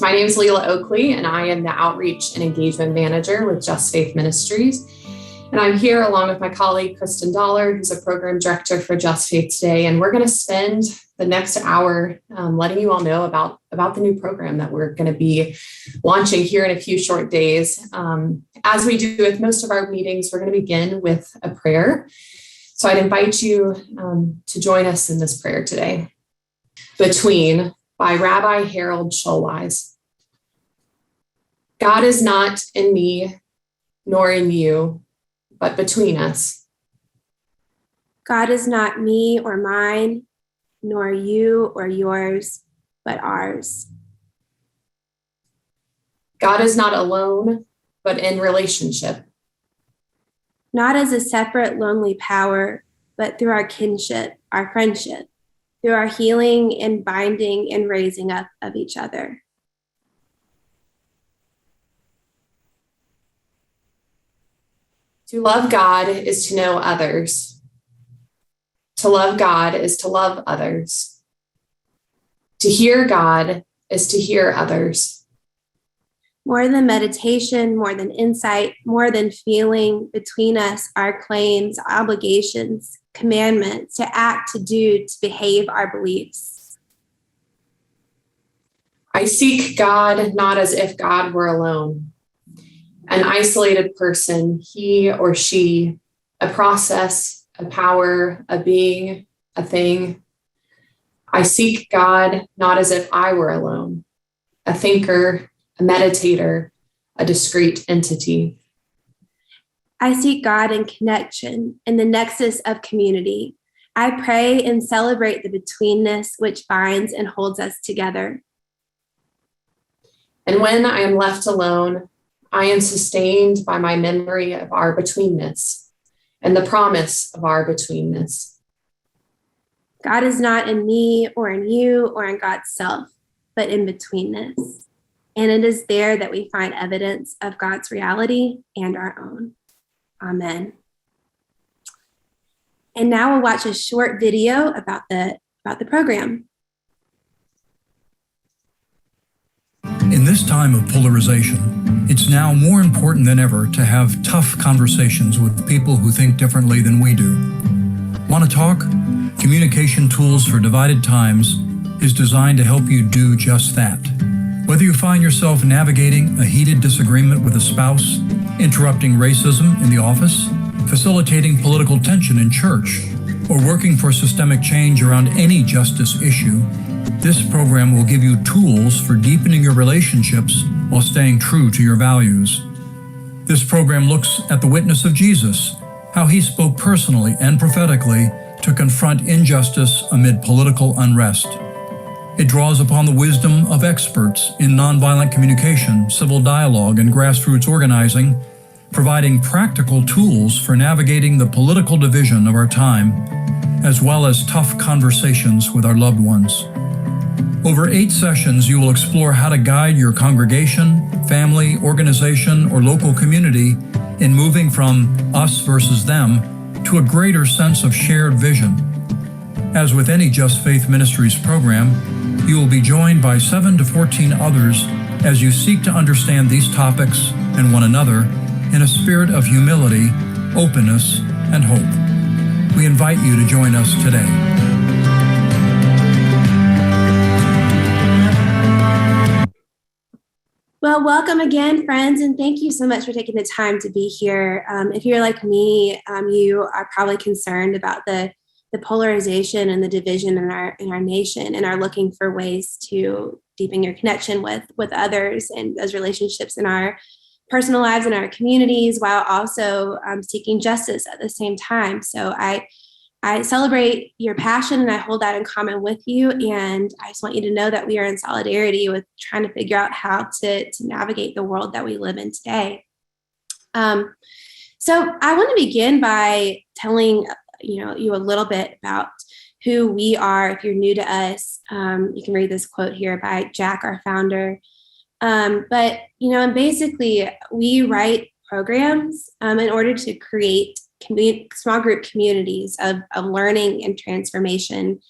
My name is Leela Oakley, and I am the Outreach and Engagement Manager with Just Faith Ministries. And I'm here along with my colleague, Kristen Dollar, who's a Program Director for Just Faith today. And we're going to spend the next hour letting you all know about the new program that we're going to be launching here in a few short days. As we do with most of our meetings, we're going to begin with a prayer. So I'd invite you to join us in this prayer today. Between, by Rabbi Harold Schulweis. God is not in me, nor in you, but between us. God is not me or mine, nor you or yours, but ours. God is not alone, but in relationship. Not as a separate, lonely power, but through our kinship, our friendship, through our healing and binding and raising up of each other. To love God is to know others. To love God is to love others. To hear God is to hear others. More than meditation, more than insight, more than feeling, between us are claims, obligations, commandments to act, to do, to behave our beliefs. I seek God not as if God were alone, an isolated person, he or she, a process, a power, a being, a thing. I seek God not as if I were alone, a thinker, a meditator, a discrete entity. I seek God in connection, in the nexus of community. I pray and celebrate the betweenness which binds and holds us together. And when I am left alone, I am sustained by my memory of our betweenness and the promise of our betweenness. God is not in me or in you or in God's self, but in betweenness. And it is there that we find evidence of God's reality and our own. Amen. And now we'll watch a short video about the program. In this time of polarization, it's now more important than ever to have tough conversations with people who think differently than we do. Want to talk? Communication Tools for Divided Times is designed to help you do just that. Whether you find yourself navigating a heated disagreement with a spouse, interrupting racism in the office, facilitating political tension in church, or working for systemic change around any justice issue, this program will give you tools for deepening your relationships while staying true to your values. This program looks at the witness of Jesus, how he spoke personally and prophetically to confront injustice amid political unrest. It draws upon the wisdom of experts in nonviolent communication, civil dialogue, and grassroots organizing, providing practical tools for navigating the political division of our time, as well as tough conversations with our loved ones. Over 8 sessions, you will explore how to guide your congregation, family, organization, or local community in moving from us versus them to a greater sense of shared vision. As with any Just Faith Ministries program, you will be joined by 7 to 14 others as you seek to understand these topics and one another in a spirit of humility, openness, and hope. We invite you to join us today. Well, welcome again, friends, and thank you so much for taking the time to be here. If you're like me, you are probably concerned about the polarization and the division in our nation, and are looking for ways to deepen your connection with others and those relationships in our personal lives and our communities, while also seeking justice at the same time. So I celebrate your passion, and I hold that in common with you. And I just want you to know that we are in solidarity with trying to figure out how to navigate the world that we live in today. So I want to begin by telling you a little bit about who we are. If you're new to us, you can read this quote here by Jack, our founder. And basically we write programs in order to create small group communities of learning and transformation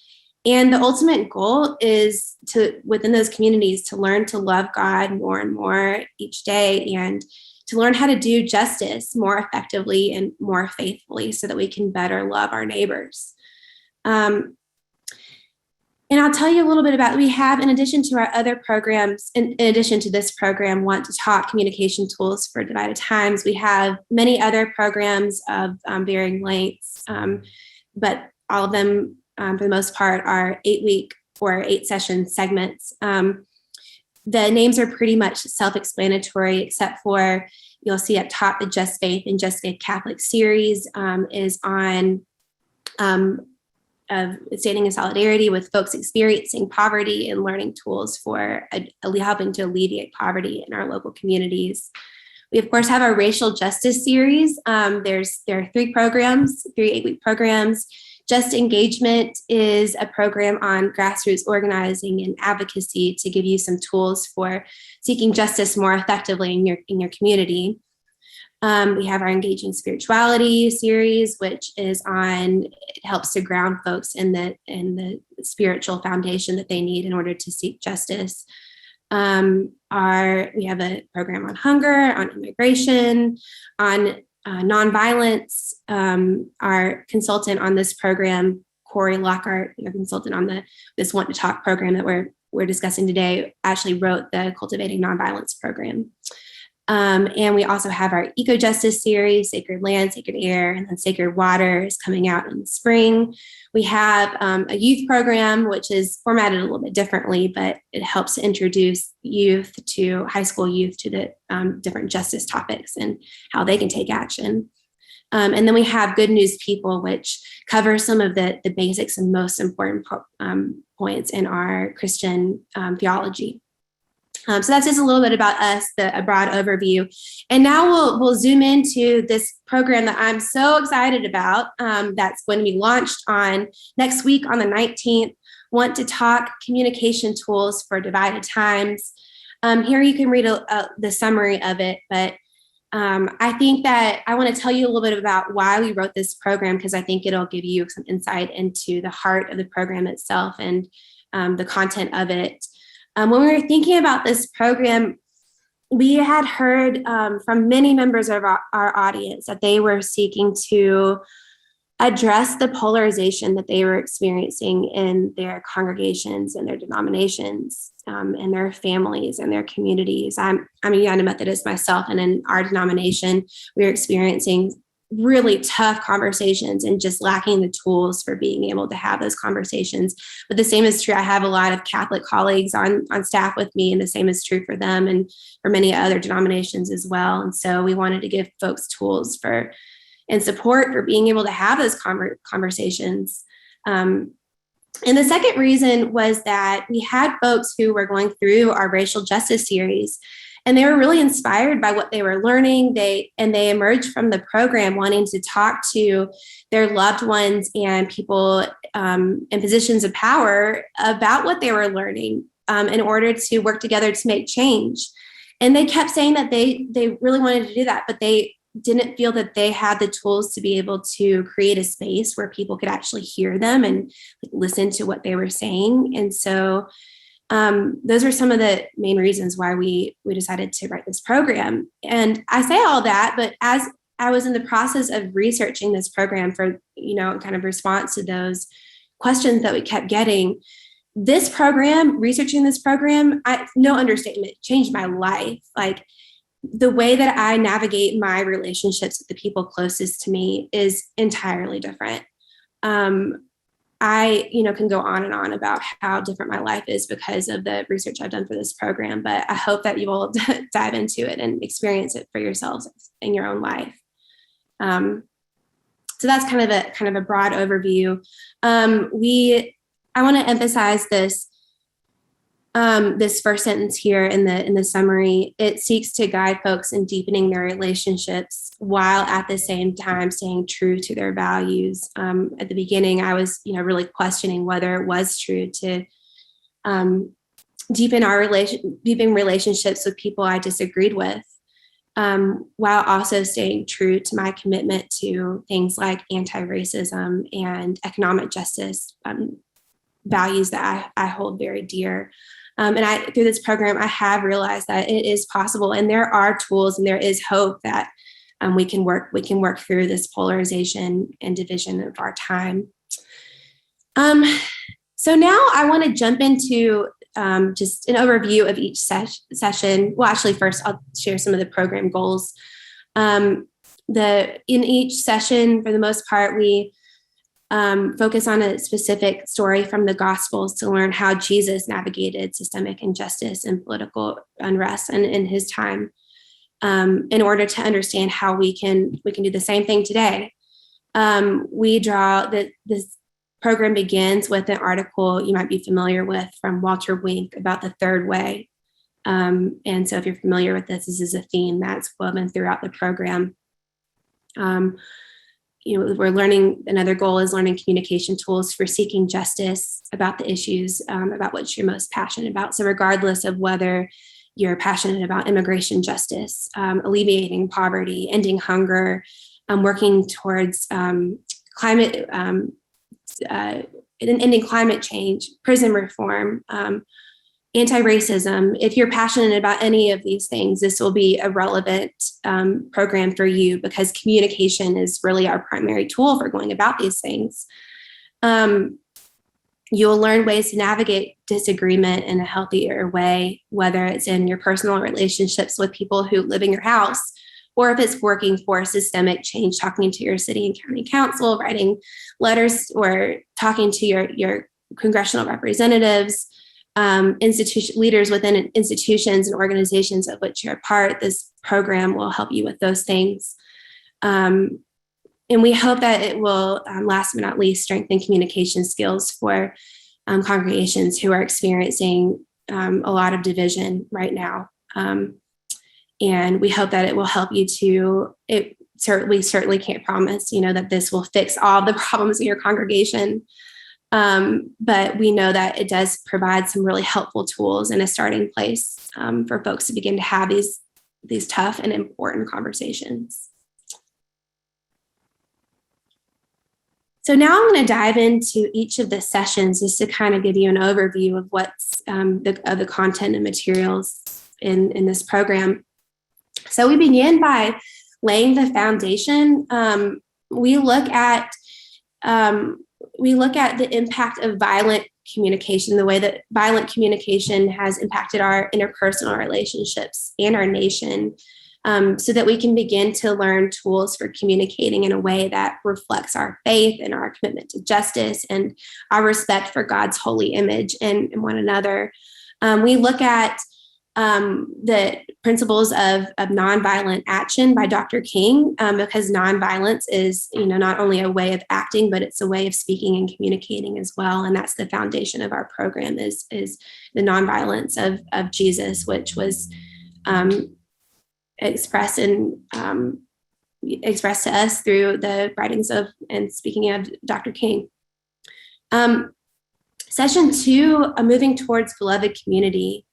And the ultimate goal is to, within those communities, to learn to love God more and more each day, and to learn how to do justice more effectively and more faithfully so that we can better love our neighbors. And I'll tell you a little bit about, we have, in addition to our other programs, in addition to this program, Want to Talk communication tools for divided times, we have many other programs of varying lengths, but all of them, for the most part, are 8-week or 8-session segments. The names are pretty much self-explanatory, except for, you'll see up top, the Just Faith and Just Faith Catholic series is on of standing in solidarity with folks experiencing poverty and learning tools for helping to alleviate poverty in our local communities. We, of course, have our racial justice series. There are 3 programs, 3 8-week programs. Just Engagement is a program on grassroots organizing and advocacy to give you some tools for seeking justice more effectively in your community. We have our Engaging Spirituality series, which is it helps to ground folks in the spiritual foundation that they need in order to seek justice. We have a program on hunger, on immigration, on nonviolence. Our consultant on this program, Corey Lockhart, our consultant on this Want to Talk program that we're discussing today, actually wrote the Cultivating Nonviolence program. And we also have our Eco Justice series, Sacred Land, Sacred Air, and then Sacred Water is coming out in the spring. We have a youth program, which is formatted a little bit differently, but it helps to introduce high school youth to the different justice topics and how they can take action. And then we have Good News People, which covers some of the basics and most important points in our Christian theology. So that's just a little bit about us, a broad overview. And now we'll zoom into this program that I'm so excited about. That's going to be launched on next week on the 19th. Want to Talk communication tools for divided times. Here you can read the summary of it, but I think that I want to tell you a little bit about why we wrote this program, because I think it'll give you some insight into the heart of the program itself and the content of it. When we were thinking about this program, we had heard from many members of our audience that they were seeking to address the polarization that they were experiencing in their congregations and their denominations, and their families and their communities. I'm a United Methodist myself, and in our denomination, we are experiencing really tough conversations and just lacking the tools for being able to have those conversations. But the same is true. I have a lot of Catholic colleagues on staff with me, and the same is true for them and for many other denominations as well. And so we wanted to give folks tools and support for being able to have those conversations. And the second reason was that we had folks who were going through our racial justice series, and they were really inspired by what they were learning. They emerged from the program wanting to talk to their loved ones and people in positions of power about what they were learning in order to work together to make change. And they kept saying that they really wanted to do that, but they didn't feel that they had the tools to be able to create a space where people could actually hear them and listen to what they were saying. And so those are some of the main reasons why we decided to write this program. And I say all that, but as I was in the process of researching this program for, kind of response to those questions that we kept getting, researching this program, no understatement, changed my life. Like, the way that I navigate my relationships with the people closest to me is entirely different. I, can go on and on about how different my life is because of the research I've done for this program, but I hope that you will dive into it and experience it for yourselves in your own life. So that's kind of a broad overview. I want to emphasize this first sentence here in the summary. It seeks to guide folks in deepening their relationships while at the same time staying true to their values. At the beginning, I was, really questioning whether it was true to deepen relationships with people I disagreed with, while also staying true to my commitment to things like anti-racism and economic justice, values that I hold very dear. And through this program, I have realized that it is possible, and there are tools, and there is hope that we can work through this polarization and division of our time. So now I want to jump into just an overview of each session. Well, actually, first I'll share some of the program goals. In each session, for the most part, we focus on a specific story from the Gospels to learn how Jesus navigated systemic injustice and political unrest in his time, in order to understand how we can do the same thing today. This program begins with an article you might be familiar with from Walter Wink about the third way. And so if you're familiar with this is a theme that's woven throughout the program. We're learning, another goal is learning communication tools for seeking justice about the issues about what you're most passionate about. So regardless of whether you're passionate about immigration justice, alleviating poverty, ending hunger, working towards climate, ending climate change, prison reform, anti-racism. If you're passionate about any of these things, this will be a relevant program for you, because communication is really our primary tool for going about these things. You'll learn ways to navigate disagreement in a healthier way, whether it's in your personal relationships with people who live in your house, or if it's working for systemic change, talking to your city and county council, writing letters, or talking to your congressional representatives, leaders within institutions and organizations of which you're a part. This program will help you with those things. And we hope that it will, last but not least, strengthen communication skills for congregations who are experiencing a lot of division right now. And we hope that it will help you we certainly can't promise, that this will fix all the problems in your congregation. But we know that it does provide some really helpful tools and a starting place for folks to begin to have these tough and important conversations. So now I'm going to dive into each of the sessions just to kind of give you an overview of what's of the content and materials in this program. So we begin by laying the foundation. We look at the impact of violent communication, the way that violent communication has impacted our interpersonal relationships and our nation, so that we can begin to learn tools for communicating in a way that reflects our faith and our commitment to justice and our respect for God's holy image and one another. We look at the principles of nonviolent action by Dr. King, because nonviolence is, not only a way of acting, but it's a way of speaking and communicating as well. And that's the foundation of our program is the nonviolence of Jesus, which was expressed to us through the writings of and speaking of Dr. King. Session 2, moving towards beloved community.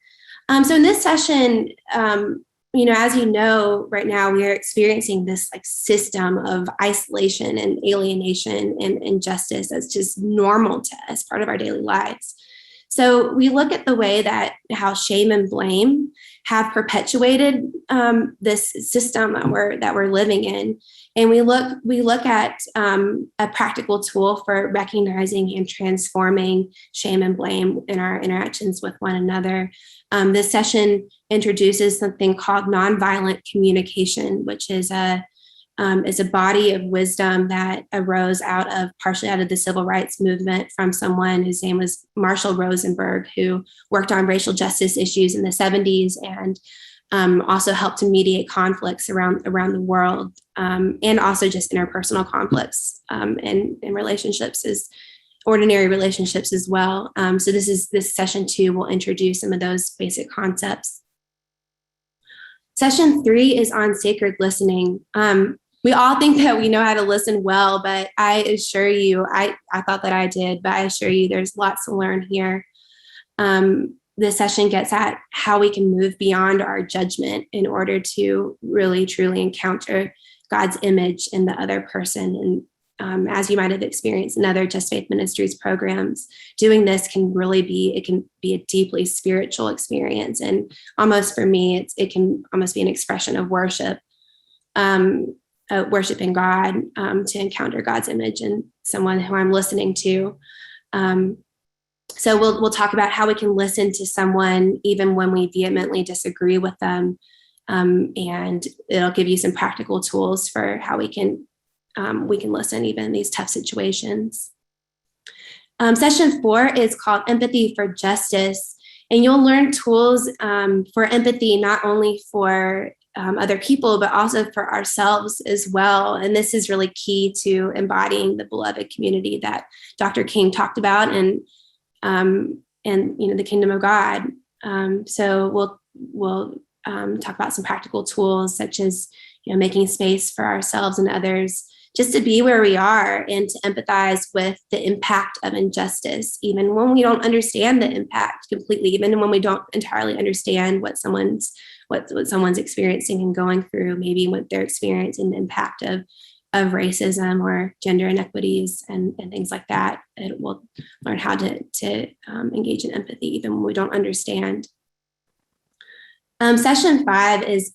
So in this session, as you know, right now we are experiencing this system of isolation and alienation and injustice that's just normal to us, part of our daily lives. So we look at the way that how shame and blame have perpetuated this system that we're living in, and we look at a practical tool for recognizing and transforming shame and blame in our interactions with one another. This session introduces something called nonviolent communication, which is a body of wisdom that arose partially out of the civil rights movement from someone whose name was Marshall Rosenberg, who worked on racial justice issues in the 70s and also helped to mediate conflicts around the world, and also just interpersonal conflicts and relationships ordinary relationships as well. So this session 2 will introduce some of those basic concepts. Session 3 is on sacred listening. We all think that we know how to listen well, but I assure you, I thought that I did, but I assure you there's lots to learn here. This session gets at how we can move beyond our judgment in order to really, truly encounter God's image in the other person. as you might have experienced in other Just Faith Ministries programs, doing this can be a deeply spiritual experience. And almost for me, it can almost be an expression of worship, worshiping God, to encounter God's image in someone who I'm listening to. So we'll talk about how we can listen to someone even when we vehemently disagree with them. And it'll give you some practical tools for how we can listen even in these tough situations. Session 4 is called Empathy for Justice. And you'll learn tools for empathy, not only for other people, but also for ourselves as well. And this is really key to embodying the beloved community that Dr. King talked about, and the kingdom of God. So we'll talk about some practical tools, such as making space for ourselves and others, just to be where we are and to empathize with the impact of injustice, even when we don't understand the impact completely, even when we don't entirely understand what someone's experiencing and going through, maybe what they're experiencing, the impact of racism or gender inequities and things like that. And we'll learn how to engage in empathy even when we don't understand. Session 5 is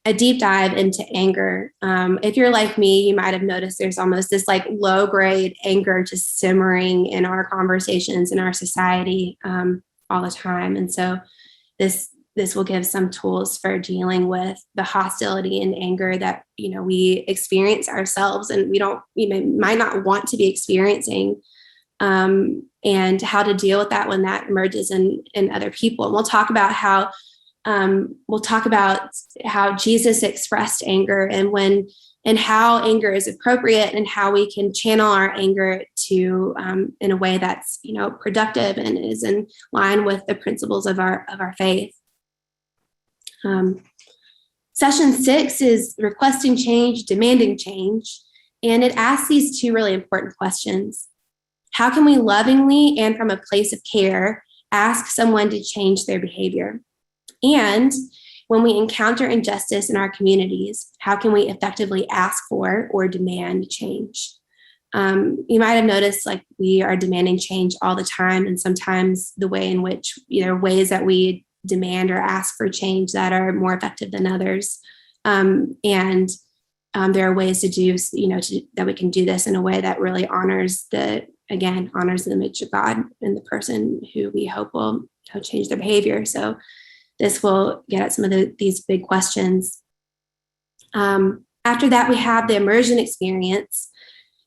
a deep dive into anger. If you're like me, you might have noticed there's almost this like low grade anger just simmering in our conversations in our society all the time. And so this will give some tools for dealing with the hostility and anger that we experience ourselves and might not want to be experiencing, and how to deal with that when that emerges in other people. And we'll talk about how Jesus expressed anger and how anger is appropriate and how we can channel our anger to in a way that's productive and is in line with the principles of our faith. Session 6 is requesting change, demanding change, and it asks these two really important questions. How can we lovingly and from a place of care ask someone to change their behavior? And when we encounter injustice in our communities, how can we effectively ask for or demand change? You might have noticed we are demanding change all the time, and sometimes the way in which ways that we demand or ask for change that are more effective than others. And there are ways to do, that we can do this in a way that really honors the image of God and the person who we hope will change their behavior. So this will get at some of these big questions. After that, we have the immersion experience.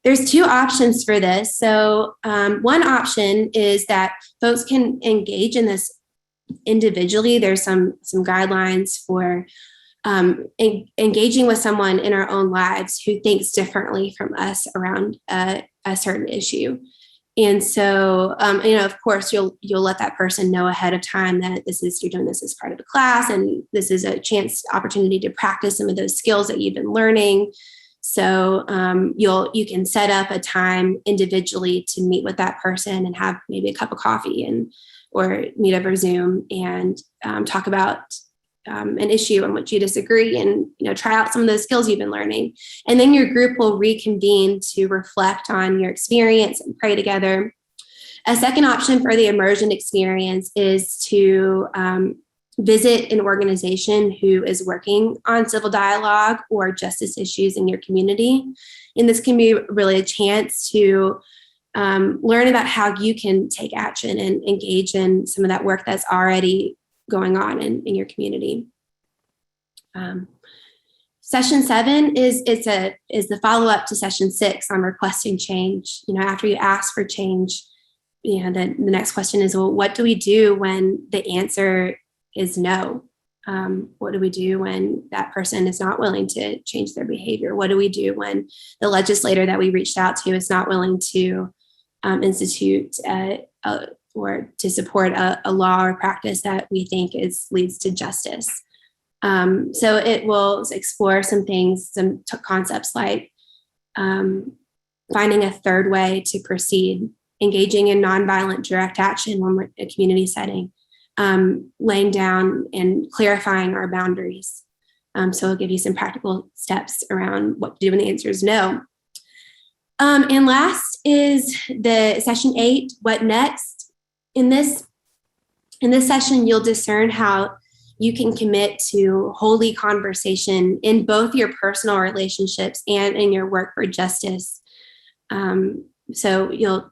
There's two options for this. So one option is that folks can engage in this individually. There's some guidelines for engaging with someone in our own lives who thinks differently from us around a certain issue. And so, of course, you'll let that person know ahead of time that you're doing this as part of the class, and this is a opportunity to practice some of those skills that you've been learning. So you can set up a time individually to meet with that person and have maybe a cup of coffee or meet over Zoom and talk about an issue on which you disagree, and try out some of those skills you've been learning. And then your group will reconvene to reflect on your experience and pray together. A second option for the immersion experience is to visit an organization who is working on civil dialogue or justice issues in your community. And this can be really a chance to learn about how you can take action and engage in some of that work that's already going on in your community. Session 7 is the follow-up to session 6 on requesting change. After you ask for change, the next question is, well, what do we do when the answer is no? What do we do when that person is not willing to change their behavior? What do we do when the legislator that we reached out to is not willing to institute or to support a law or practice that we think leads to justice? So it will explore some things, some concepts like finding a third way to proceed, engaging in nonviolent direct action when we're in a community setting, laying down and clarifying our boundaries. So it'll give you some practical steps around what to do when the answer is no. And last is the session 8, what next? In this session, you'll discern how you can commit to holy conversation in both your personal relationships and in your work for justice. So you'll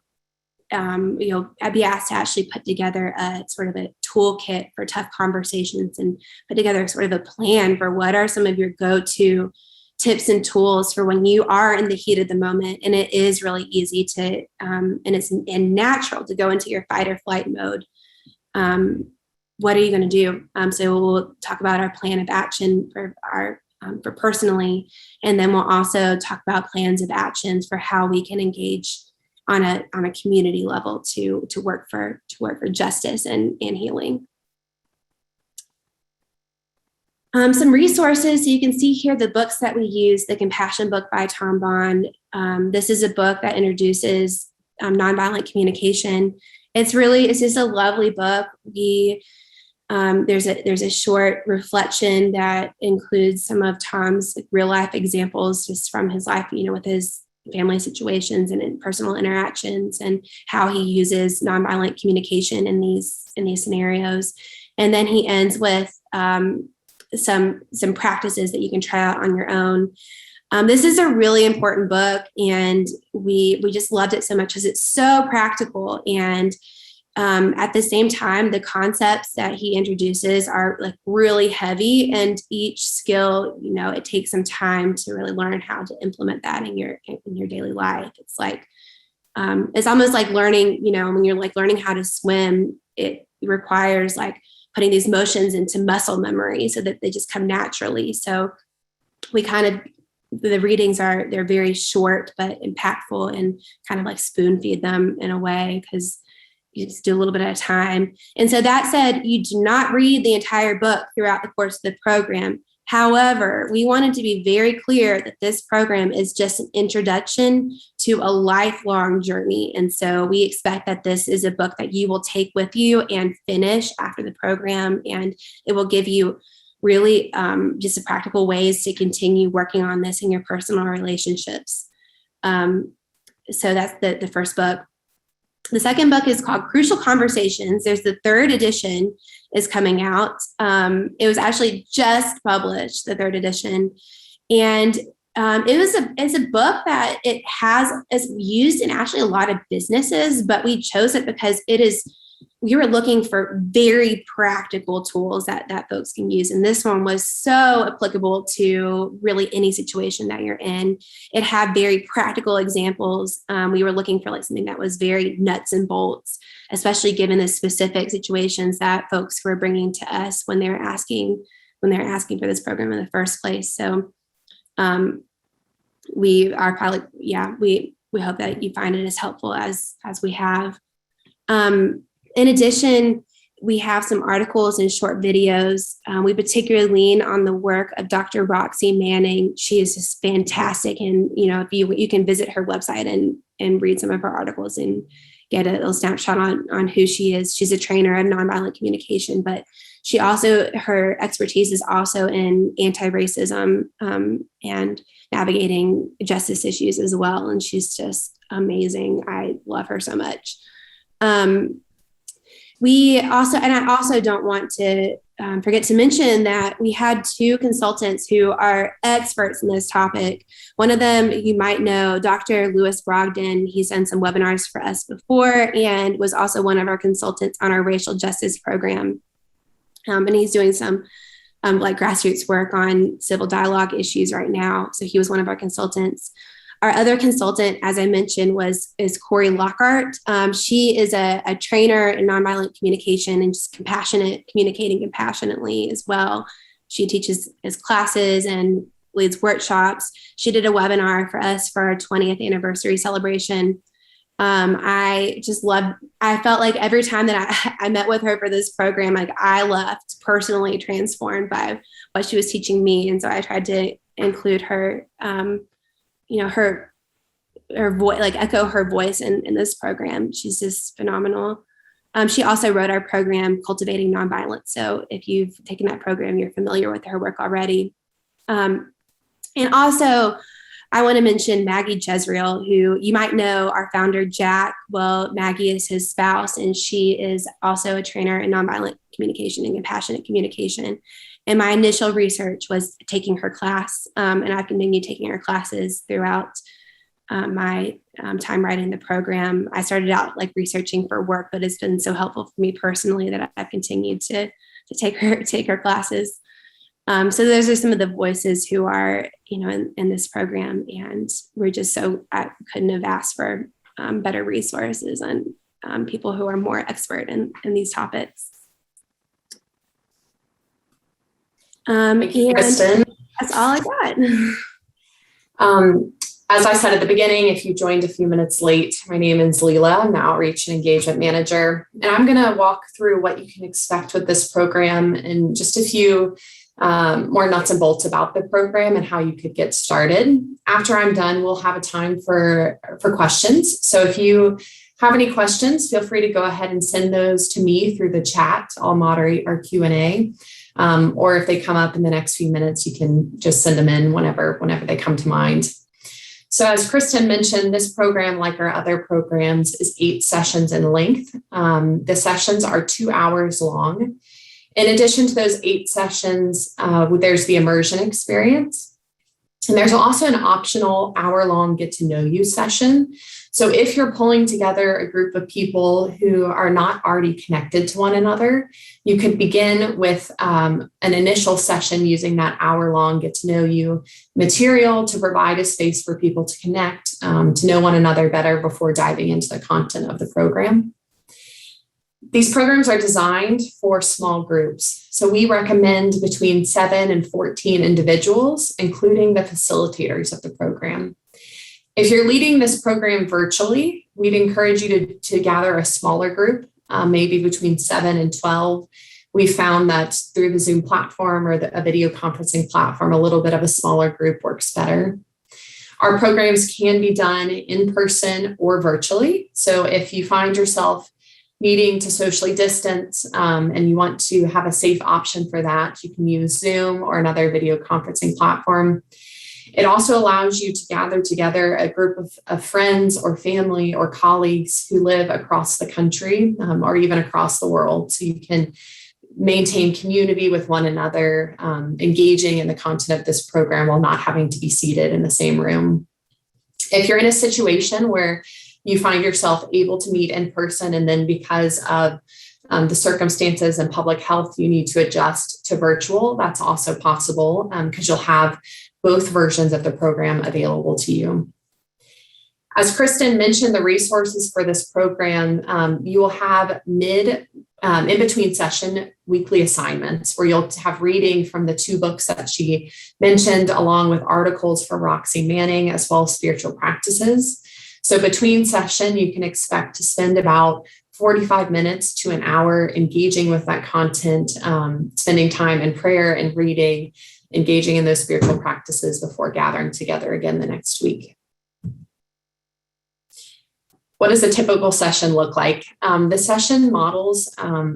be asked to actually put together a sort of a toolkit for tough conversations and put together sort of a plan for what are some of your go-to tips and tools for when you are in the heat of the moment. And it is really easy to, and it's natural to go into your fight or flight mode. What are you going to do? So we'll talk about our plan of action for personally, and then we'll also talk about plans of actions for how we can engage on a community level to work for justice and healing. Some resources. So you can see here the books that we use, the Compassion book by Tom Bond. This is a book that introduces nonviolent communication. It's just a lovely book. There's a short reflection that includes some of Tom's real life examples just from his life, with his family situations and in personal interactions, and how he uses nonviolent communication in these scenarios. And then he ends with some practices that you can try out on your own. This is a really important book, and we just loved it so much because it's so practical. And at the same time, the concepts that he introduces are like really heavy, and each skill, it takes some time to really learn how to implement that in your daily life. It's like, it's almost like learning, when you're like learning how to swim, it requires like putting these motions into muscle memory so that they just come naturally. So the readings they're very short but impactful, and kind of like spoon feed them in a way, because you just do a little bit at a time. And so that said, you do not read the entire book throughout the course of the program. However, we wanted to be very clear that this program is just an introduction to a lifelong journey. And so we expect that this is a book that you will take with you and finish after the program. And it will give you really just the practical ways to continue working on this in your personal relationships. So that's the first book. The second book is called Crucial Conversations. There's the 3rd edition is coming out. It was actually just published, the 3rd edition. And it's a book that is used in actually a lot of businesses, but we chose it because we were looking for very practical tools that folks can use. And this one was so applicable to really any situation that you're in. It had very practical examples. We were looking for like something that was very nuts and bolts, especially given the specific situations that folks were bringing to us when they're asking for this program in the first place. So we are probably, we hope that you find it as helpful as we have. In addition, we have some articles and short videos. We particularly lean on the work of Dr. Roxy Manning. She is just fantastic. And, if you can visit her website and read some of her articles and get a little snapshot on who she is. She's a trainer of nonviolent communication, but her expertise is also in anti-racism and navigating justice issues as well. And she's just amazing. I love her so much. I also don't want to forget to mention that we had 2 consultants who are experts in this topic. One of them, you might know, Dr. Lewis Brogdon. He's done some webinars for us before and was also one of our consultants on our racial justice program. And he's doing some like grassroots work on civil dialogue issues right now. So he was one of our consultants. Our other consultant, as I mentioned, is Corey Lockhart. She is a trainer in nonviolent communication and just communicating compassionately as well. She teaches his classes and leads workshops. She did a webinar for us for our 20th anniversary celebration. I felt like every time that I met with her for this program, like I left personally transformed by what she was teaching me. And so I tried to include her, her voice, like echo her voice in this program. She's just phenomenal. She also wrote our program, Cultivating Nonviolence. So if you've taken that program, you're familiar with her work already. And also I want to mention Maggie Jezreel, who you might know, our founder, Jack. Well, Maggie is his spouse, and she is also a trainer in nonviolent communication and compassionate communication. And my initial research was taking her class, and I've continued taking her classes throughout my time writing the program. I started out like researching for work, but it's been so helpful for me personally that I've continued to take her classes. So those are some of the voices who are, in this program, and I couldn't have asked for better resources and people who are more expert in these topics. Thank you, Kristen. That's all I got. As I said at the beginning, if you joined a few minutes late, my name is Leela. I'm the Outreach and Engagement Manager, and I'm going to walk through what you can expect with this program and just a few more nuts and bolts about the program and how you could get started. After I'm done, we'll have a time for questions. So if you have any questions, feel free to go ahead and send those to me through the chat. I'll moderate our Q&A. Or if they come up in the next few minutes, you can just send them in whenever they come to mind. So as Kristen mentioned, this program, like our other programs, is 8 sessions in length. The sessions are 2 hours long. In addition to those 8 sessions, there's the immersion experience. And there's also an optional hour-long get-to-know-you session. So if you're pulling together a group of people who are not already connected to one another, you could begin with an initial session using that hour-long get-to-know-you material to provide a space for people to connect, to know one another better before diving into the content of the program. These programs are designed for small groups. So we recommend between 7 and 14 individuals, including the facilitators of the program. If you're leading this program virtually, we'd encourage you to gather a smaller group, maybe between 7 and 12. We found that through the Zoom platform or a video conferencing platform, a little bit of a smaller group works better. Our programs can be done in person or virtually. So if you find yourself needing to socially distance and you want to have a safe option for that, you can use Zoom or another video conferencing platform. It also allows you to gather together a group of friends or family or colleagues who live across the country or even across the world. So you can maintain community with one another, engaging in the content of this program while not having to be seated in the same room. If you're in a situation where you find yourself able to meet in person, and then because of the circumstances and public health, you need to adjust to virtual, that's also possible because you'll have both versions of the program available to you. As Kristen mentioned, the resources for this program, you will have in between session weekly assignments where you'll have reading from the 2 books that she mentioned, along with articles from Roxy Manning, as well as spiritual practices. So between session, you can expect to spend about 45 minutes to an hour engaging with that content, spending time in prayer and reading, engaging in those spiritual practices before gathering together again the next week. What does a typical session look like? The session models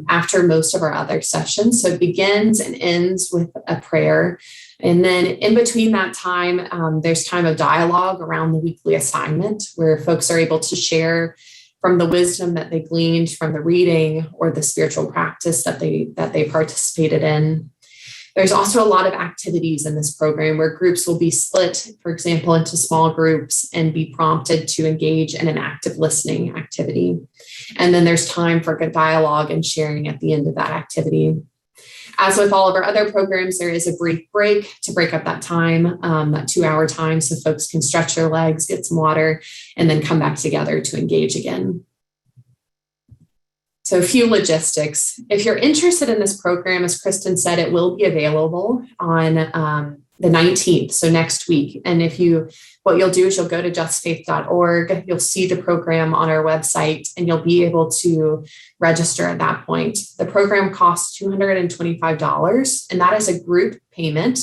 after most of our other sessions. So it begins and ends with a prayer. And then in between that time, there's time of dialogue around the weekly assignment where folks are able to share from the wisdom that they gleaned from the reading or the spiritual practice that they participated in. There's also a lot of activities in this program where groups will be split, for example, into small groups and be prompted to engage in an active listening activity. And then there's time for good dialogue and sharing at the end of that activity. As with all of our other programs, there is a brief break to break up that time, that 2-hour time, so folks can stretch their legs, get some water, and then come back together to engage again. So a few logistics. If you're interested in this program, as Kristen said, it will be available on the 19th, so next week. And what you'll do is you'll go to justfaith.org, you'll see the program on our website, and you'll be able to register at that point. The program costs $225, and that is a group payment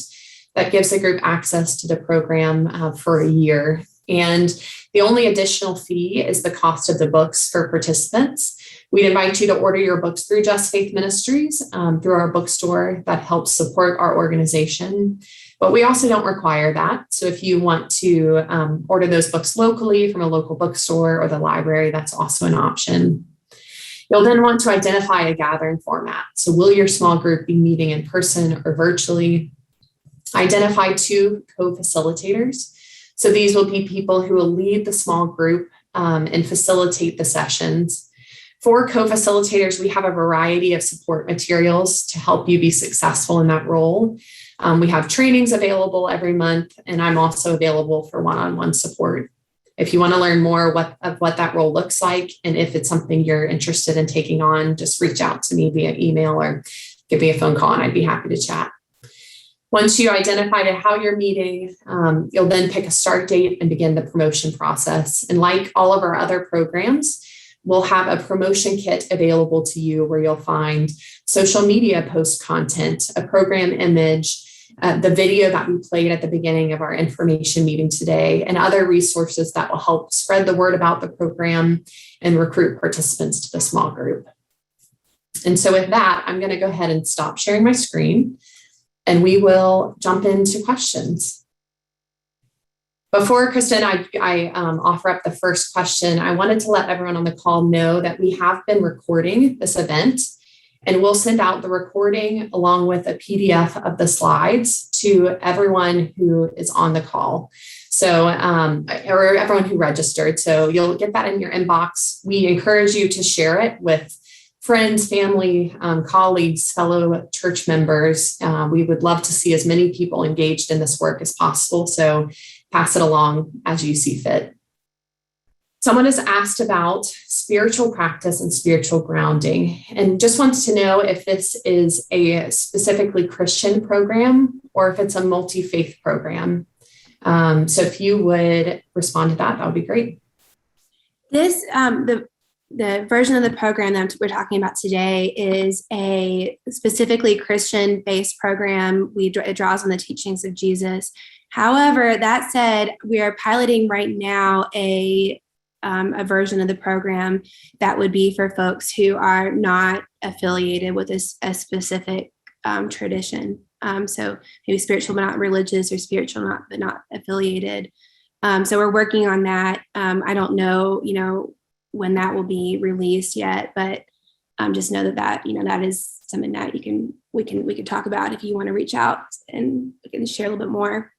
that gives the group access to the program for a year. And the only additional fee is the cost of the books for participants. We'd invite you to order your books through Just Faith Ministries, through our bookstore that helps support our organization. But we also don't require that. So if you want to order those books locally from a local bookstore or the library, that's also an option. You'll then want to identify a gathering format. So will your small group be meeting in person or virtually? Identify 2 co-facilitators. So these will be people who will lead the small group and facilitate the sessions. For co-facilitators, we have a variety of support materials to help you be successful in that role. We have trainings available every month, and I'm also available for one-on-one support. If you want to learn more of what that role looks like, and if it's something you're interested in taking on, just reach out to me via email or give me a phone call, and I'd be happy to chat. Once you identify how you're meeting, you'll then pick a start date and begin the promotion process. And like all of our other programs, we'll have a promotion kit available to you where you'll find social media post content, a program image, the video that we played at the beginning of our information meeting today, and other resources that will help spread the word about the program and recruit participants to the small group. And so with that, I'm going to go ahead and stop sharing my screen, and we will jump into questions. Before Kristen, I offer up the first question, I wanted to let everyone on the call know that we have been recording this event, and we'll send out the recording along with a PDF of the slides to everyone who is on the call. So, or everyone who registered. So you'll get that in your inbox. We encourage you to share it with friends, family, colleagues, fellow church members. We would love to see as many people engaged in this work as possible. So pass it along as you see fit. Someone has asked about spiritual practice and spiritual grounding, and just wants to know if this is a specifically Christian program or if it's a multi-faith program. So if you would respond to that, that would be great. This, the version of the program that we're talking about today is a specifically Christian-based program. It draws on the teachings of Jesus. However, that said, we are piloting right now a version of the program that would be for folks who are not affiliated with a specific tradition. So maybe spiritual but not religious, or spiritual but not affiliated. So we're working on that. I don't know, when that will be released yet, but just know that that is something that we can talk about if you want to reach out and we can share a little bit more.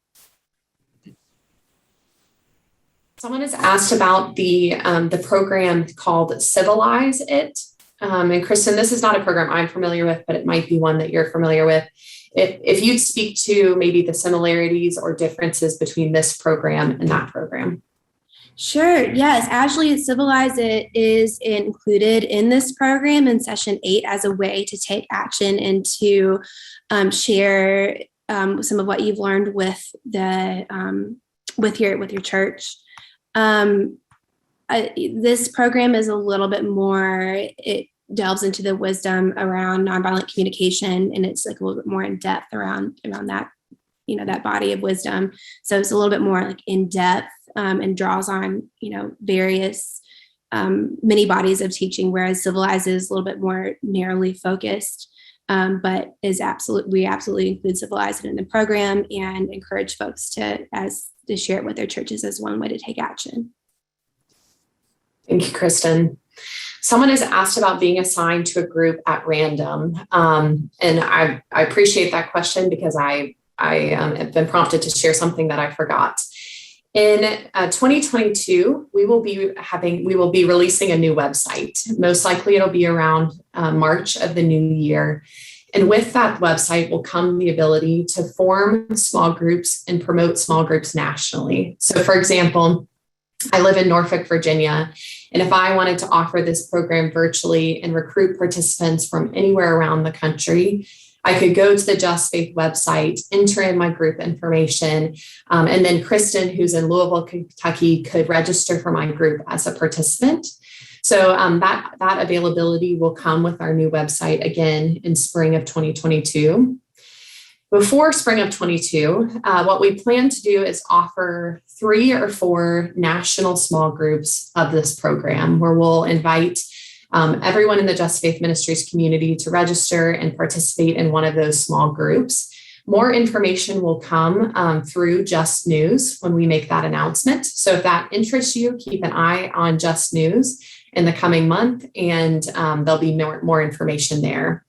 Someone has asked about the program called Civilize It. And Kristen, this is not a program I'm familiar with, but it might be one that you're familiar with. If you'd speak to maybe the similarities or differences between this program and that program. Sure. Yes. Actually, Civilize It is included in this program in session 8 as a way to take action and to share some of what you've learned with your church. This program is a little bit more, it delves into the wisdom around nonviolent communication, and it's like a little bit more in depth around that, that body of wisdom. So it's a little bit more like in depth and draws on, various many bodies of teaching, whereas Civilize is a little bit more narrowly focused, but we absolutely include Civilize in the program and encourage folks to share it with their churches as one way to take action. Thank you, Kristen. Someone has asked about being assigned to a group at random. And I appreciate that question because I have been prompted to share something that I forgot. In 2022, we will be releasing a new website. Most likely it'll be around March of the new year. And with that website will come the ability to form small groups and promote small groups nationally. So for example, I live in Norfolk, Virginia, and if I wanted to offer this program virtually and recruit participants from anywhere around the country, I could go to the Just Faith website, enter in my group information, and then Kristen, who's in Louisville, Kentucky, could register for my group as a participant. So that availability will come with our new website again in spring of 2022. Before spring of 22, what we plan to do is offer 3 or 4 national small groups of this program where we'll invite everyone in the Just Faith Ministries community to register and participate in one of those small groups. More information will come through Just News when we make that announcement. So if that interests you, keep an eye on Just News in the coming month, and there'll be more information there.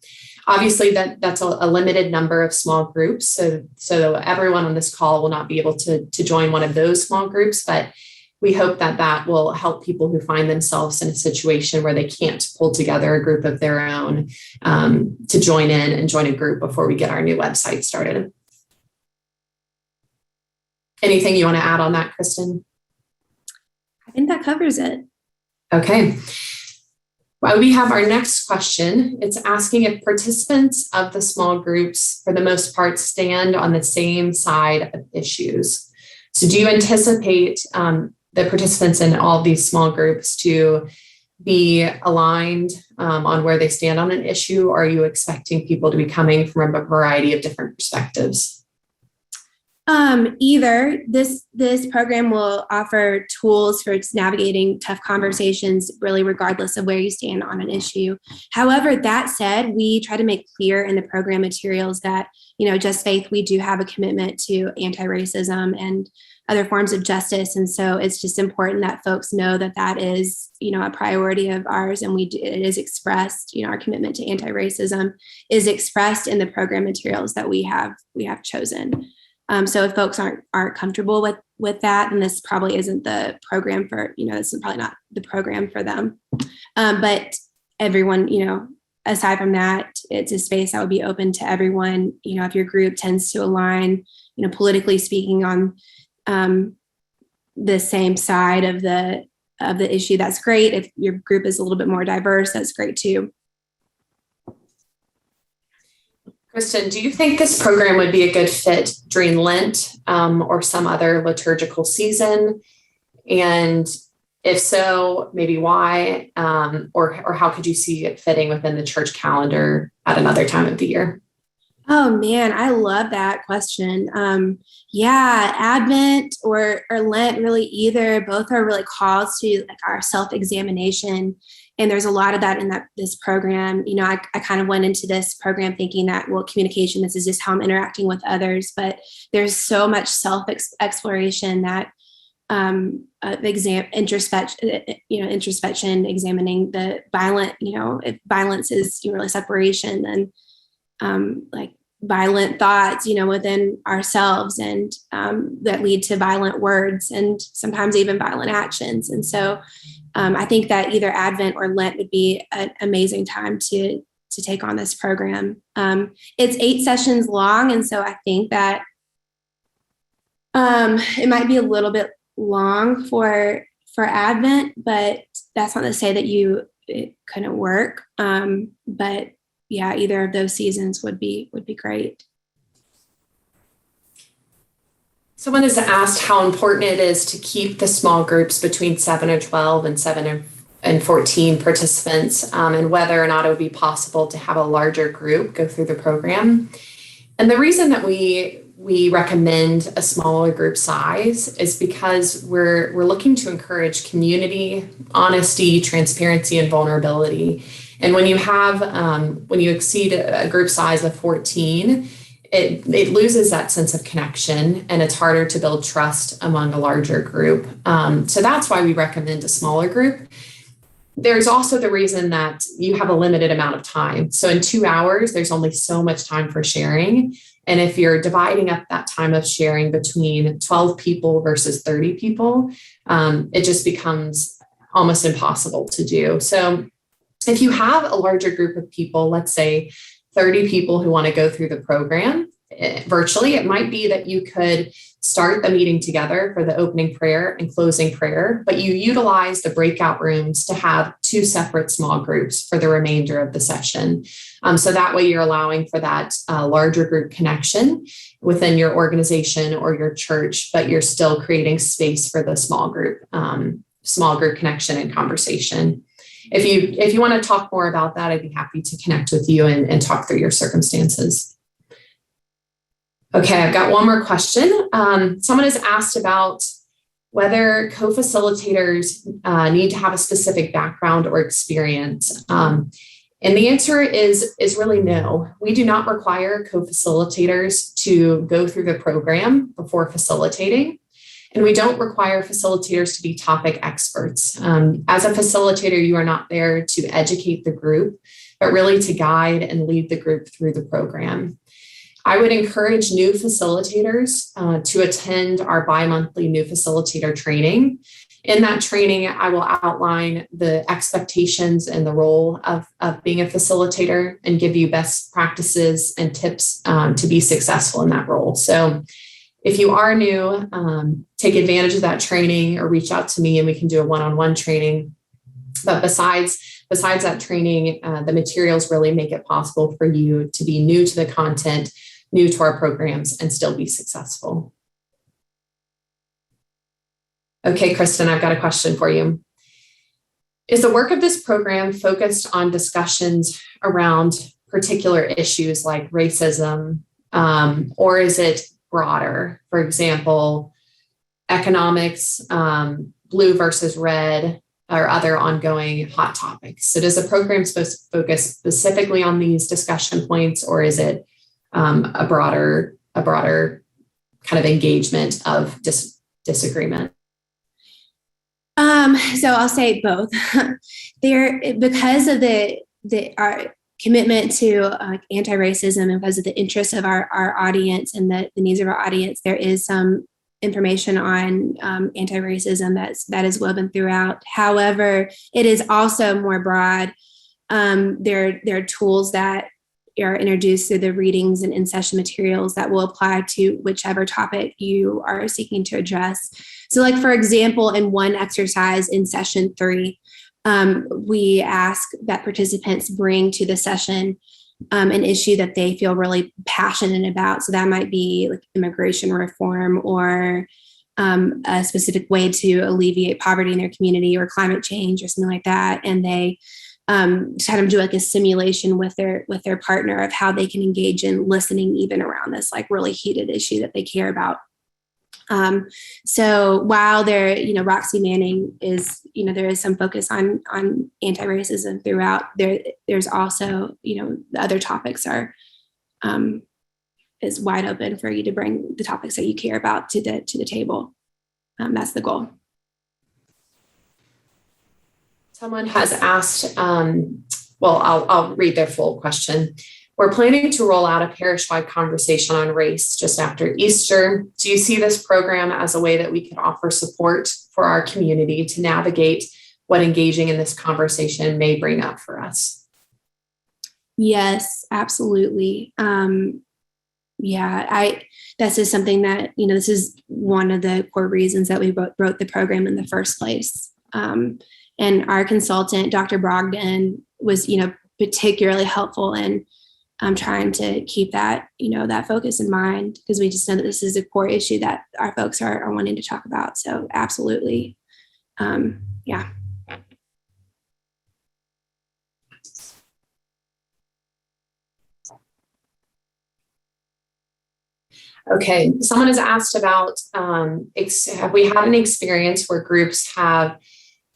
Obviously, that's a limited number of small groups, so everyone on this call will not be able to join one of those small groups, but we hope that will help people who find themselves in a situation where they can't pull together a group of their own to join in and join a group before we get our new website started. Anything you want to add on that, Kristen? I think that covers it. Okay. Well, we have our next question. It's asking if participants of the small groups, for the most part, stand on the same side of issues. So do you anticipate the participants in all these small groups to be aligned on where they stand on an issue, or are you expecting people to be coming from a variety of different perspectives? Either. This program will offer tools for navigating tough conversations, really regardless of where you stand on an issue. However, that said, we try to make clear in the program materials that, Just Faith, we do have a commitment to anti-racism and other forms of justice. And so it's just important that folks know that is, a priority of ours. And it is expressed, our commitment to anti-racism is expressed in the program materials that we have chosen. So if folks aren't comfortable with that, then this probably isn't the program for, this is probably not the program for them. But everyone, aside from that, it's a space that would be open to everyone. If your group tends to align, politically speaking, on the same side of the issue, that's great. If your group is a little bit more diverse, that's great too. Kristen, do you think this program would be a good fit during Lent or some other liturgical season? And if so, maybe why? Or how could you see it fitting within the church calendar at another time of the year? Oh man, I love that question. Advent or Lent, really either. Both are really calls to our self-examination. And there's a lot of that in this program. I kind of went into this program thinking that, communication, this is just how I'm interacting with others. But there's so much self-exploration that introspection, examining the violent, if violence is really separation, then violent thoughts, within ourselves, and that lead to violent words and sometimes even violent actions. And so I think that either Advent or Lent would be an amazing time to take on this program. It's 8 sessions long, and so I think that it might be a little bit long for Advent, but that's not to say that it couldn't work. But yeah, either of those seasons would be great. Someone has asked how important it is to keep the small groups between 7 or 12 and 7 and 14 participants, and whether or not it would be possible to have a larger group go through the program. And the reason that we recommend a smaller group size is because we're looking to encourage community, honesty, transparency, and vulnerability. And when you exceed a group size of 14, it loses that sense of connection, and it's harder to build trust among a larger group. So that's why we recommend a smaller group. There's also the reason that you have a limited amount of time. So in 2 hours, there's only so much time for sharing. And if you're dividing up that time of sharing between 12 people versus 30 people, it just becomes almost impossible to do. So if you have a larger group of people, let's say 30 people who want to go through the program virtually, it might be that you could start the meeting together for the opening prayer and closing prayer, but you utilize the breakout rooms to have 2 separate small groups for the remainder of the session. So that way you're allowing for that larger group connection within your organization or your church, but you're still creating space for the small group connection and conversation. If you want to talk more about that, I'd be happy to connect with you and talk through your circumstances. Okay, I've got one more question. Someone has asked about whether co-facilitators need to have a specific background or experience. And the answer is really no. We do not require co-facilitators to go through the program before facilitating. And we don't require facilitators to be topic experts. As a facilitator, you are not there to educate the group, but really to guide and lead the group through the program. I would encourage new facilitators to attend our bi-monthly new facilitator training. In that training, I will outline the expectations and the role of being a facilitator and give you best practices and tips to be successful in that role. So if you are new, take advantage of that training or reach out to me and we can do a one-on-one training. But besides that training, the materials really make it possible for you to be new to the content, new to our programs, and still be successful. Okay, Kristen, I've got a question for you. Is the work of this program focused on discussions around particular issues like racism, or is it broader? For example, economics, blue versus red, or other ongoing hot topics? So does the program supposed to focus specifically on these discussion points, or is it a broader kind of engagement of disagreement? So I'll say both. Because of our commitment to anti-racism and because of the interests of our audience and the needs of our audience, there is some information on anti-racism that is woven throughout. However, it is also more broad. There are tools that are introduced through the readings and in-session materials that will apply to whichever topic you are seeking to address. So like, for example, in one exercise in session 3, we ask that participants bring to the session an issue that they feel really passionate about. So that might be like immigration reform or a specific way to alleviate poverty in their community or climate change or something like that. And they kind of do like a simulation with their partner of how they can engage in listening even around this like really heated issue that they care about. So while Roxy Manning is, there is some focus on anti-racism throughout, there's also, the other topics is wide open for you to bring the topics that you care about to the table. That's the goal. Someone has asked, I'll read their full question. We're planning to roll out a parish-wide conversation on race just after Easter. Do you see this program as a way that we can offer support for our community to navigate what engaging in this conversation may bring up for us? Yes, absolutely. This is something that, this is one of the core reasons that we wrote the program in the first place. And our consultant, Dr. Brogdon, was, particularly helpful in trying to keep that, that focus in mind, because we just know that this is a core issue that our folks are wanting to talk about. So absolutely. Yeah. Okay. Someone has asked about, have we had any experience where groups have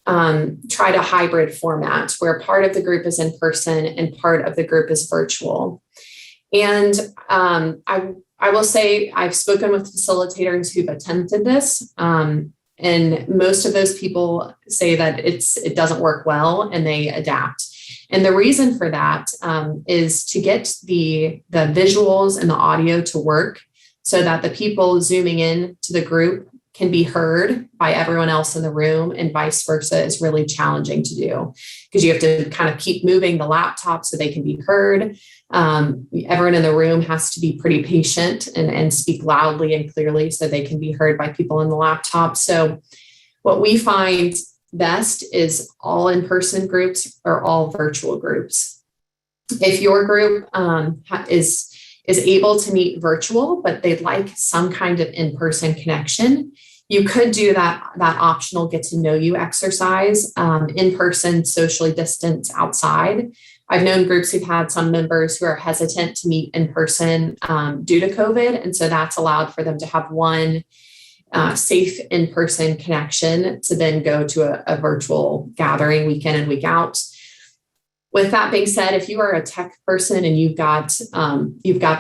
tried a hybrid format where part of the group is in person and part of the group is virtual? And I will say I've spoken with facilitators who've attempted this, and most of those people say that it doesn't work well and they adapt. And the reason for that is to get the visuals and the audio to work so that the people zooming in to the group can be heard by everyone else in the room, and vice versa is really challenging to do because you have to kind of keep moving the laptop so they can be heard. Everyone in the room has to be pretty patient and speak loudly and clearly so they can be heard by people in the laptop. So what we find best is all in-person groups or all virtual groups. If your group is able to meet virtual, but they'd like some kind of in-person connection, you could do that optional get to know you exercise in person, socially distanced outside. I've known groups who've had some members who are hesitant to meet in person due to COVID. And so that's allowed for them to have one safe in-person connection to then go to a virtual gathering week in and week out. With that being said, if you are a tech person and you've got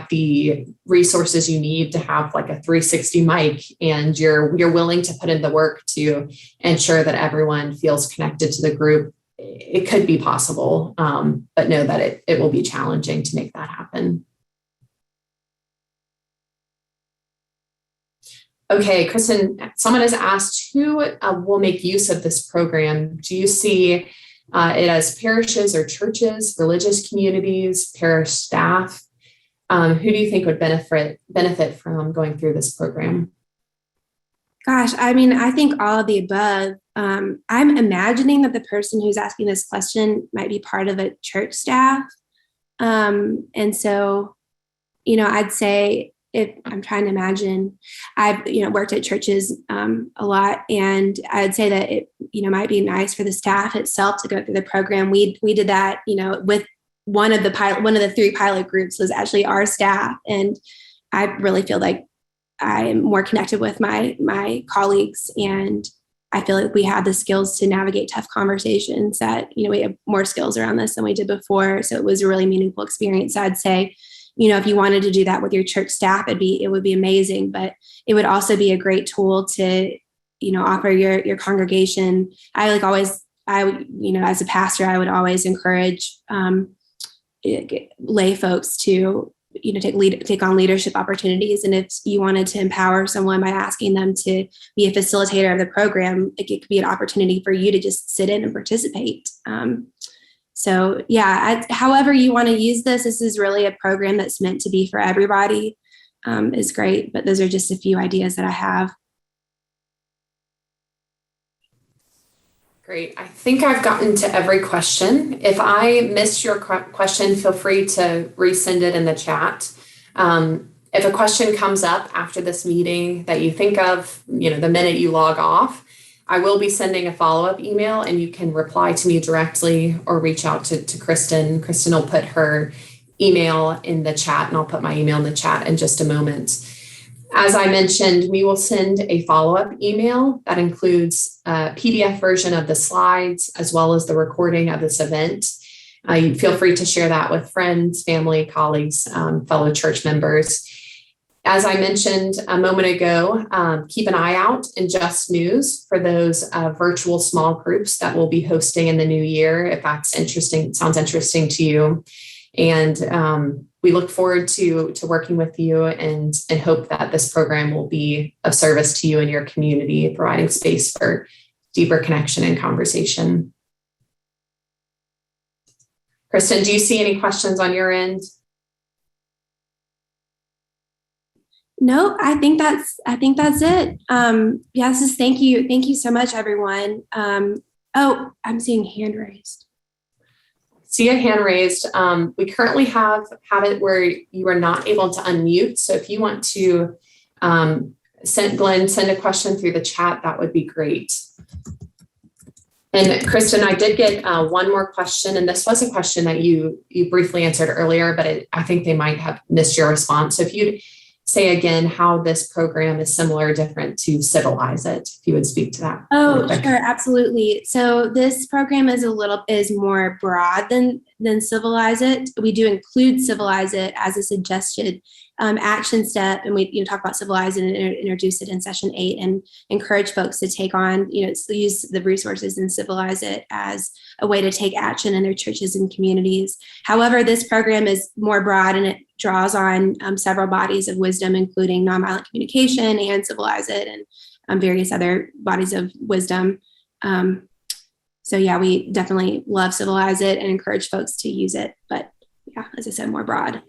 the resources you need to have like a 360 mic, and you're willing to put in the work to ensure that everyone feels connected to the group, it could be possible. But know that it will be challenging to make that happen. Okay, Kristen, someone has asked who will make use of this program. Do you see it as parishes or churches, religious communities, parish staff? Who do you think would benefit from going through this program? Gosh, I mean, I think all of the above. I'm imagining that the person who's asking this question might be part of a church staff. And so, I'd say, if I'm trying to imagine, I've, worked at churches a lot, and I'd say that it, might be nice for the staff itself to go through the program. We did that, with one of the 3 pilot groups was actually our staff. And I really feel like I'm more connected with my colleagues, and I feel like we have the skills to navigate tough conversations that, we have more skills around this than we did before. So it was a really meaningful experience. I'd say, if you wanted to do that with your church staff, it would be amazing, but it would also be a great tool to, offer your congregation. As a pastor, I would always encourage lay folks to, take on leadership opportunities. And if you wanted to empower someone by asking them to be a facilitator of the program, it could be an opportunity for you to just sit in and participate. So yeah, however you want to use this is really a program that's meant to be for everybody, is great. But those are just a few ideas that I have. Great. I think I've gotten to every question. If I missed your question, feel free to resend it in the chat. If a question comes up after this meeting that you think of, the minute you log off, I will be sending a follow-up email, and you can reply to me directly or reach out to Kristen. Kristen will put her email in the chat, and I'll put my email in the chat in just a moment. As I mentioned, we will send a follow-up email that includes a PDF version of the slides as well as the recording of this event. You feel free to share that with friends, family, colleagues, fellow church members. As I mentioned a moment ago, keep an eye out in Just News for those virtual small groups that we'll be hosting in the new year, if that's sounds interesting to you. And we look forward to working with you and hope that this program will be of service to you and your community, providing space for deeper connection and conversation. Kristen, do you see any questions on your end? No, I think that's it. Yes, thank you. Thank you so much, everyone. Oh, I'm seeing hand raised. See a hand raised. We currently have it where you are not able to unmute. So if you want to send a question through the chat, that would be great. And Kristen, I did get one more question, and this was a question that you briefly answered earlier, but I think they might have missed your response. So if you'd say again how this program is similar or different to Civilize It, if you would speak to that. Oh, sure, absolutely. So this program is more broad than Civilize It. We do include Civilize It as a suggested action step, and we talk about Civilize It and introduce it in session 8, and encourage folks to take on, use the resources and Civilize It as a way to take action in their churches and communities. However, this program is more broad, and it draws on several bodies of wisdom, including nonviolent communication and Civilize It, and various other bodies of wisdom. So yeah, we definitely love Civilize It and encourage folks to use it. But yeah, as I said, more broad.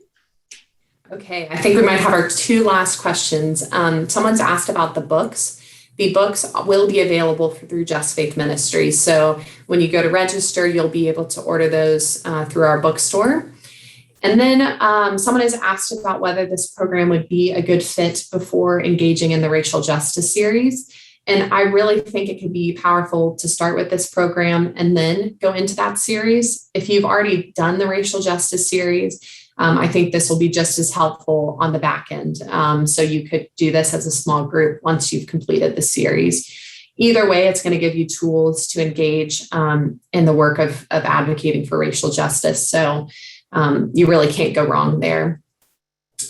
Okay, I think we might have our 2 last questions. Someone's asked about the books. The books will be available through Just Faith Ministries. So when you go to register, you'll be able to order those through our bookstore. And then someone has asked about whether this program would be a good fit before engaging in the racial justice series. And I really think it could be powerful to start with this program and then go into that series. If you've already done the racial justice series, I think this will be just as helpful on the back end. So you could do this as a small group once you've completed the series. Either way, it's going to give you tools to engage in the work of advocating for racial justice. So you really can't go wrong there.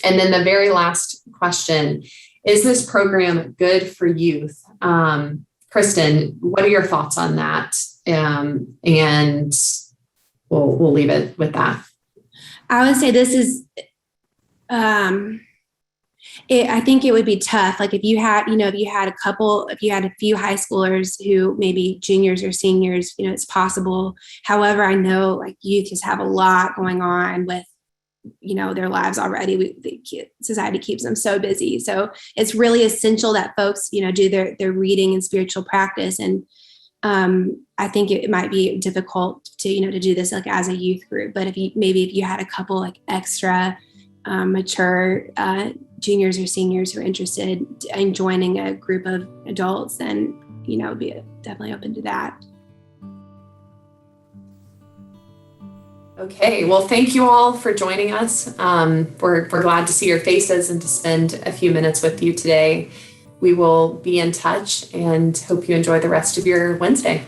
And then the very last question, is this program good for youth? Kristen, what are your thoughts on that? And we'll leave it with that. I would say this is, I think it would be tough. Like if you had a few high schoolers who maybe juniors or seniors, it's possible. However, I know like youth just have a lot going on with, their lives already. Society keeps them so busy. So it's really essential that folks, do their reading and spiritual practice. And I think it might be difficult to do this like as a youth group. But if you had a couple like extra mature juniors or seniors who are interested in joining a group of adults, then be definitely open to that. Okay, well, thank you all for joining us. We're glad to see your faces and to spend a few minutes with you today. We will be in touch and hope you enjoy the rest of your Wednesday.